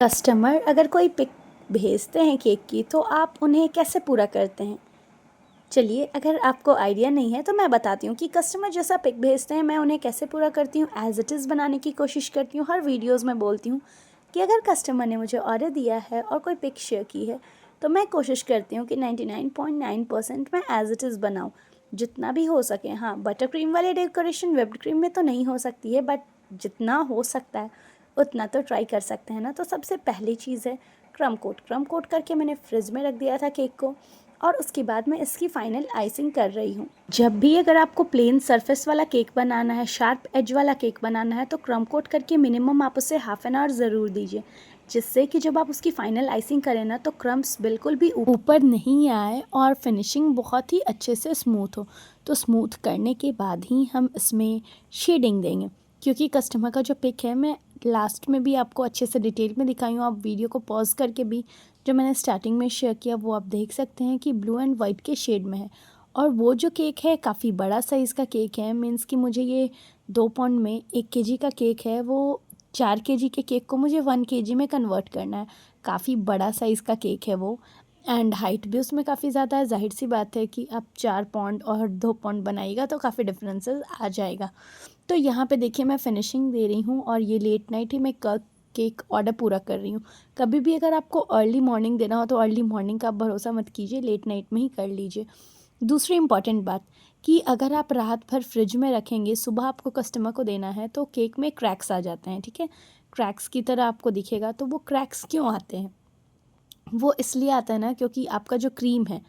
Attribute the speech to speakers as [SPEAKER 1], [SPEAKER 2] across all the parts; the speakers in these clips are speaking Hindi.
[SPEAKER 1] कस्टमर अगर कोई पिक भेजते हैं केक की तो आप उन्हें कैसे पूरा करते हैं? चलिए, अगर आपको आइडिया नहीं है तो मैं बताती हूँ कि कस्टमर जैसा पिक भेजते हैं मैं उन्हें कैसे पूरा करती हूँ। एज़ इट इज़ बनाने की कोशिश करती हूँ। हर वीडियोज़ में बोलती हूँ कि अगर कस्टमर ने मुझे ऑर्डर दिया है और कोई पिक शेयर की है तो मैं कोशिश करती हूँ कि 99.9% मैं एज़ इट इज़ बनाऊँ, जितना भी हो सके। हाँ, बटर क्रीम वाली डेकोरेशन व्हिप्ड क्रीम में तो नहीं हो सकती है, बट जितना हो सकता है उतना तो ट्राई कर सकते हैं ना। तो सबसे पहली चीज़ है क्रम कोट करके मैंने फ्रिज में रख दिया था केक को, और उसके बाद मैं इसकी फाइनल आइसिंग कर रही हूँ। जब भी अगर आपको प्लेन सरफेस वाला केक बनाना है, शार्प एज वाला केक बनाना है, तो क्रम कोट करके मिनिमम आप उसे हाफ एन आवर ज़रूर दीजिए, जिससे कि जब आप उसकी फाइनल आइसिंग करें ना तो क्रम्स बिल्कुल भी ऊपर नहीं आए और फिनिशिंग बहुत ही अच्छे से स्मूथ हो। तो स्मूथ करने के बाद ही हम इसमें शेडिंग देंगे, क्योंकि कस्टमर का जो पिक है मैं लास्ट में भी आपको अच्छे से डिटेल में दिखाई हूँ। आप वीडियो को पॉज करके भी जो मैंने स्टार्टिंग में शेयर किया वो आप देख सकते हैं कि ब्लू एंड वाइट के शेड में है। और वो जो केक है काफ़ी बड़ा साइज़ का केक है, मीन्स कि मुझे ये 2 पाउंड में 1 kg का केक है, वो 4 kg के केक को मुझे 1 kg में कन्वर्ट करना है। काफ़ी बड़ा साइज़ का केक है वो, एंड हाइट भी उसमें काफ़ी ज़्यादा है। जाहिर सी बात है कि आप 4 पाउंड और 2 पाउंड बनाइएगा तो काफ़ी डिफरेंसेस आ जाएगा। तो यहाँ पे देखिए मैं फिनिशिंग दे रही हूँ, और ये लेट नाइट ही मैं केक ऑर्डर पूरा कर रही हूँ। कभी भी अगर आपको अर्ली मॉर्निंग देना हो तो अर्ली मॉर्निंग का आप भरोसा मत कीजिए, लेट नाइट में ही कर लीजिए। दूसरी इम्पॉर्टेंट बात कि अगर आप रात भर फ्रिज में रखेंगे, सुबह आपको कस्टमर को देना है तो केक में क्रैक्स आ जाते हैं, ठीक है। क्रैक्स की तरह आपको दिखेगा। तो वो क्रैक्स क्यों आते हैं? वो इसलिए आता है ना, क्योंकि आपका जो क्रीम है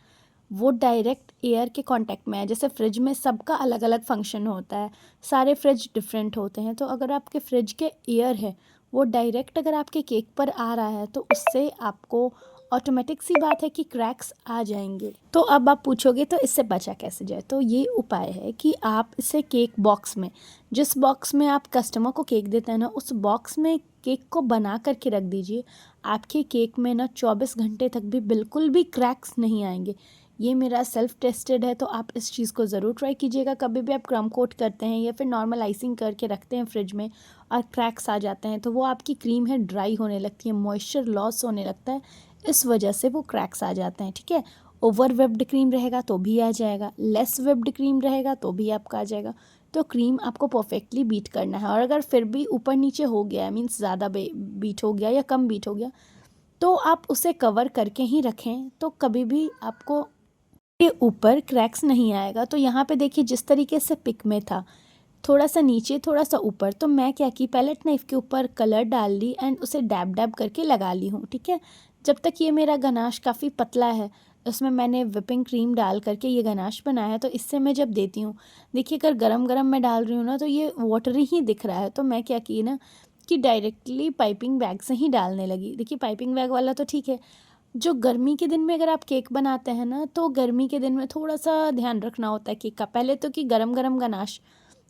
[SPEAKER 1] वो डायरेक्ट एयर के कांटेक्ट में है। जैसे फ्रिज में सबका अलग अलग फंक्शन होता है, सारे फ्रिज डिफरेंट होते हैं। तो अगर आपके फ्रिज के एयर है वो डायरेक्ट अगर आपके केक पर आ रहा है तो उससे आपको ऑटोमेटिक सी बात है कि क्रैक्स आ जाएंगे। तो अब आप पूछोगे तो इससे बचा कैसे जाए? तो ये उपाय है कि आप इसे केक बॉक्स में, जिस बॉक्स में आप कस्टमर को केक देते हैं ना, उस बॉक्स में केक को बना करके रख दीजिए। आपके केक में ना 24 घंटे तक भी बिल्कुल भी क्रैक्स नहीं आएंगे। ये मेरा सेल्फ टेस्टेड है, तो आप इस चीज़ को ज़रूर ट्राई कीजिएगा। कभी भी आप क्रम कोट करते हैं या फिर नॉर्मल आइसिंग करके रखते हैं फ्रिज में और क्रैक्स आ जाते हैं, तो वो आपकी क्रीम है ड्राई होने लगती है, मॉइस्चर लॉस होने लगता है, इस वजह से वो क्रैक्स आ जाते हैं, ठीक है। ओवर वेब्ड क्रीम रहेगा तो भी आ जाएगा, लेस वेब्ड क्रीम रहेगा तो भी आपका आ जाएगा। तो क्रीम आपको परफेक्टली बीट करना है, और अगर फिर भी ऊपर नीचे हो गया, मीन्स ज़्यादा बीट हो गया या कम बीट हो गया, तो आप उसे कवर करके ही रखें, तो कभी भी आपको के ऊपर क्रैक्स नहीं आएगा। तो यहाँ पे देखिए जिस तरीके से पिक में था, थोड़ा सा नीचे थोड़ा सा ऊपर, तो मैं क्या की पैलेट नाइफ के ऊपर कलर डाल ली एंड उसे डैब डैब करके लगा ली हूँ, ठीक है। जब तक ये मेरा गनाश काफ़ी पतला है, उसमें मैंने विपिंग क्रीम डाल करके ये गनाश बनाया, तो इससे मैं जब देती हूँ, देखिए अगर गरम गरम मैं डाल रही हूँ ना तो ये वाटरी ही दिख रहा है। तो मैं क्या की ना कि डायरेक्टली पाइपिंग बैग से ही डालने लगी। देखिए पाइपिंग बैग वाला तो ठीक है, जो गर्मी के दिन में अगर आप केक बनाते हैं ना, तो गर्मी के दिन में थोड़ा सा ध्यान रखना होता है केक का। पहले तो कि गरम गरम गनाश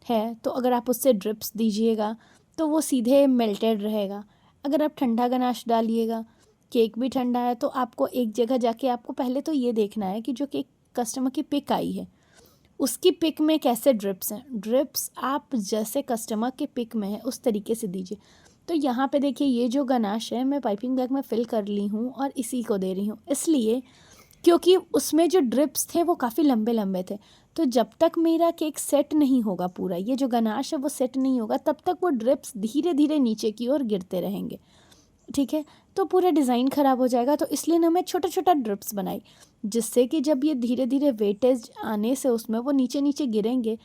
[SPEAKER 1] है तो अगर आप उससे ड्रिप्स दीजिएगा तो वो सीधे मेल्टेड रहेगा। अगर आप ठंडा गनाश डालिएगा, केक भी ठंडा है, तो आपको एक जगह जाके आपको पहले तो ये देखना है कि जो केक कस्टमर की पिक आई है उसकी पिक में कैसे ड्रिप्स हैं। ड्रिप्स आप जैसे कस्टमर के पिक में है उस तरीके से दीजिए। तो यहाँ पे देखिए ये जो गनाश है मैं पाइपिंग बैग में फ़िल कर ली हूँ और इसी को दे रही हूँ, इसलिए क्योंकि उसमें जो ड्रिप्स थे वो काफ़ी लंबे लंबे थे। तो जब तक मेरा केक सेट नहीं होगा पूरा, ये जो गनाश है वो सेट नहीं होगा, तब तक वो ड्रिप्स धीरे धीरे नीचे की ओर गिरते रहेंगे, ठीक है। तो पूरा डिज़ाइन ख़राब हो जाएगा। तो इसलिए ना मैं छोटा छोटा ड्रिप्स बनाई, जिससे कि जब ये धीरे धीरे वेटेज आने से उसमें वो नीचे नीचे गिरेंगे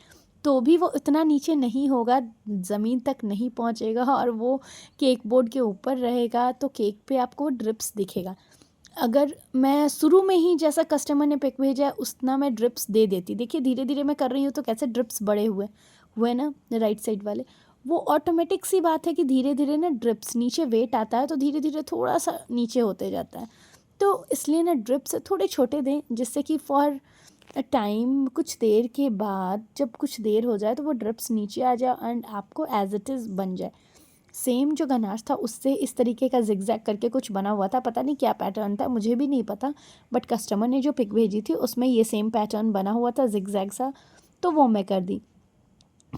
[SPEAKER 1] तो भी वो इतना नीचे नहीं होगा, ज़मीन तक नहीं पहुंचेगा, और वो केक बोर्ड के ऊपर रहेगा, तो केक पे आपको ड्रिप्स दिखेगा। अगर मैं शुरू में ही जैसा कस्टमर ने पिक भेजा है उतना मैं ड्रिप्स दे देती, देखिए धीरे धीरे मैं कर रही हूँ तो कैसे ड्रिप्स बड़े हुए हुए ना राइट साइड वाले, वो ऑटोमेटिक सी बात है कि धीरे धीरे ना ड्रिप्स नीचे वेट आता है तो धीरे धीरे थोड़ा सा नीचे होते जाता है। तो इसलिए ना ड्रिप्स थोड़े छोटे दें, जिससे कि फॉर टाइम कुछ देर के बाद जब कुछ देर हो जाए तो वो ड्रिप्स नीचे आ जाए एंड आपको एज इट इज़ बन जाए। सेम जो गनाश था उससे इस तरीके का जिगजैग करके कुछ बना हुआ था, पता नहीं क्या पैटर्न था, मुझे भी नहीं पता, बट कस्टमर ने जो पिक भेजी थी उसमें ये सेम पैटर्न बना हुआ था जिगजैग सा, तो वो मैं कर दी।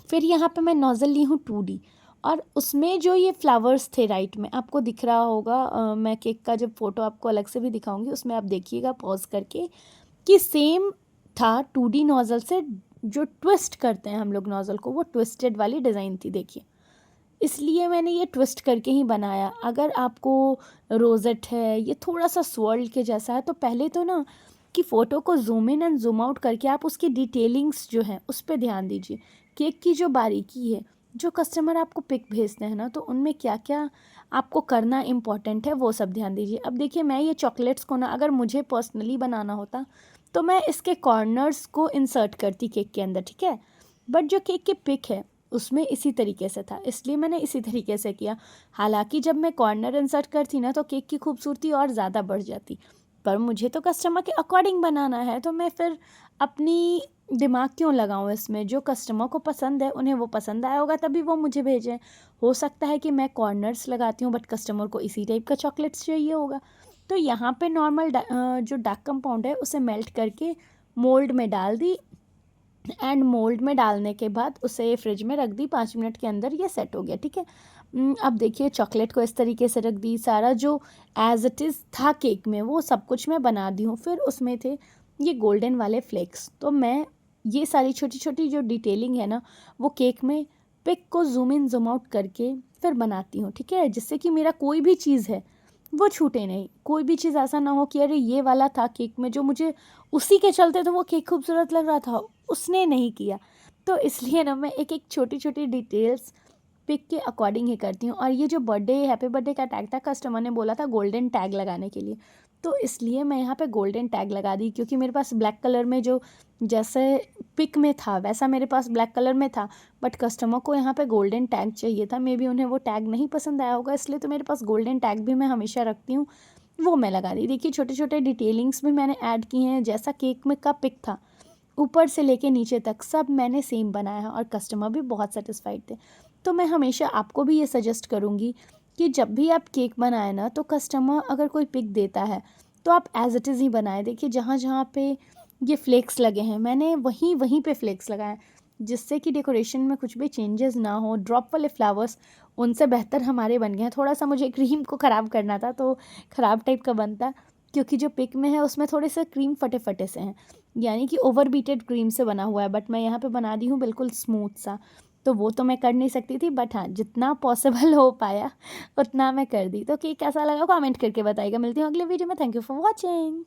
[SPEAKER 1] फिर यहाँ पे मैं नोज़ल ली हूँ 2D, और उसमें जो ये फ्लावर्स थे राइट में, आपको दिख रहा होगा, मैं केक का जब फ़ोटो आपको अलग से भी दिखाऊंगी उसमें आप देखिएगा पॉज करके, कि सेम था 2D नोज़ल से, जो ट्विस्ट करते हैं हम लोग नोज़ल को, वो ट्विस्टेड वाली डिज़ाइन थी देखिए। इसलिए मैंने ये ट्विस्ट करके ही बनाया। अगर आपको रोज़ेट है, ये थोड़ा सा स्वर्ल के जैसा है, तो पहले तो ना कि फ़ोटो को zoom in and zoom out करके आप उसकी डिटेलिंग्स जो है उस पे ध्यान दीजिए। केक की जो बारीकी है, जो कस्टमर आपको पिक भेजते हैं ना, तो उनमें क्या क्या आपको करना इम्पॉर्टेंट है वो सब ध्यान दीजिए। अब देखिए, मैं ये चॉकलेट्स को ना, अगर मुझे पर्सनली बनाना होता तो मैं इसके कॉर्नर्स को इंसर्ट करती केक के अंदर, ठीक है। बट जो केक की पिक है उसमें इसी तरीके से था, इसलिए मैंने इसी तरीके से किया। हालांकि जब मैं कॉर्नर इंसर्ट करती ना तो केक की खूबसूरती और ज़्यादा बढ़ जाती, पर मुझे तो कस्टमर के अकॉर्डिंग बनाना है, तो मैं फिर अपनी दिमाग क्यों लगाऊं इसमें। जो कस्टमर को पसंद है, उन्हें वो पसंद आया होगा तभी वो मुझे भेजें। हो सकता है कि मैं कॉर्नर्स लगाती हूँ बट कस्टमर को इसी टाइप का चॉकलेट्स चाहिए होगा। तो यहाँ पे नॉर्मल जो डार्क कंपाउंड है उसे मेल्ट करके मोल्ड में डाल दी, एंड मोल्ड में डालने के बाद उसे फ्रिज में रख दी, 5 मिनट के अंदर ये सेट हो गया, ठीक है। अब देखिए, चॉकलेट को इस तरीके से रख दी, सारा जो एज इट इज़ था केक में वो सब कुछ मैं बना दी हूँ। फिर उसमें थे ये गोल्डन वाले फ्लेक्स, तो मैं ये सारी छोटी छोटी जो डिटेलिंग है ना, वो केक में पिक को जूम इन जूम आउट करके फिर बनाती हूँ, ठीक है, जिससे कि मेरा कोई भी चीज़ है वो छूटे नहीं। कोई भी चीज़ ऐसा ना हो कि अरे ये वाला था केक में जो मुझे उसी के चलते तो वो केक खूबसूरत लग रहा था, उसने नहीं किया। तो इसलिए ना मैं एक एक छोटी छोटी डिटेल्स पिक के अकॉर्डिंग ही करती हूँ। और ये जो बर्थडे हैप्पी बर्थडे का टैग था, कस्टमर ने बोला था गोल्डन टैग लगाने के लिए, तो इसलिए मैं यहाँ पे गोल्डन टैग लगा दी, क्योंकि मेरे पास ब्लैक कलर में जो जैसे पिक में था वैसा मेरे पास ब्लैक कलर में था, बट कस्टमर को यहाँ पे गोल्डन टैग चाहिए था। मे बी उन्हें वो टैग नहीं पसंद आया होगा, इसलिए तो मेरे पास गोल्डन टैग भी मैं हमेशा रखती हूँ, वो मैं लगा दी। देखिए, छोटे छोटे डिटेलिंग्स भी मैंने ऐड की हैं, जैसा केक में का पिक था ऊपर से लेके नीचे तक सब मैंने सेम बनाया है, और कस्टमर भी बहुत सेटिस्फाइड थे। तो मैं हमेशा आपको भी ये सजेस्ट करूँगी कि जब भी आप केक बनाए ना, तो कस्टमर अगर कोई पिक देता है तो आप एज इट इज़ ही बनाए। देखिए, जहाँ जहाँ पे ये फ्लेक्स लगे हैं मैंने वहीं वहीं पे फ्लेक्स लगाए हैं, जिससे कि डेकोरेशन में कुछ भी चेंजेस ना हो। ड्रॉप वाले फ्लावर्स उनसे बेहतर हमारे बन गए हैं। थोड़ा सा मुझे क्रीम को ख़राब करना था तो ख़राब टाइप का बनता, क्योंकि जो पिक में है उसमें थोड़े से क्रीम फटे फटे से हैं, यानी कि ओवर बीटेड क्रीम से बना हुआ है, बट मैं यहाँ पे बना दी हूँ बिल्कुल स्मूथ सा। तो वो तो मैं कर नहीं सकती थी, बट हाँ, जितना पॉसिबल हो पाया उतना मैं कर दी। तो केक कैसा लगा कमेंट करके बताइएगा। मिलती हूँ अगले वीडियो में। Thank you for watching.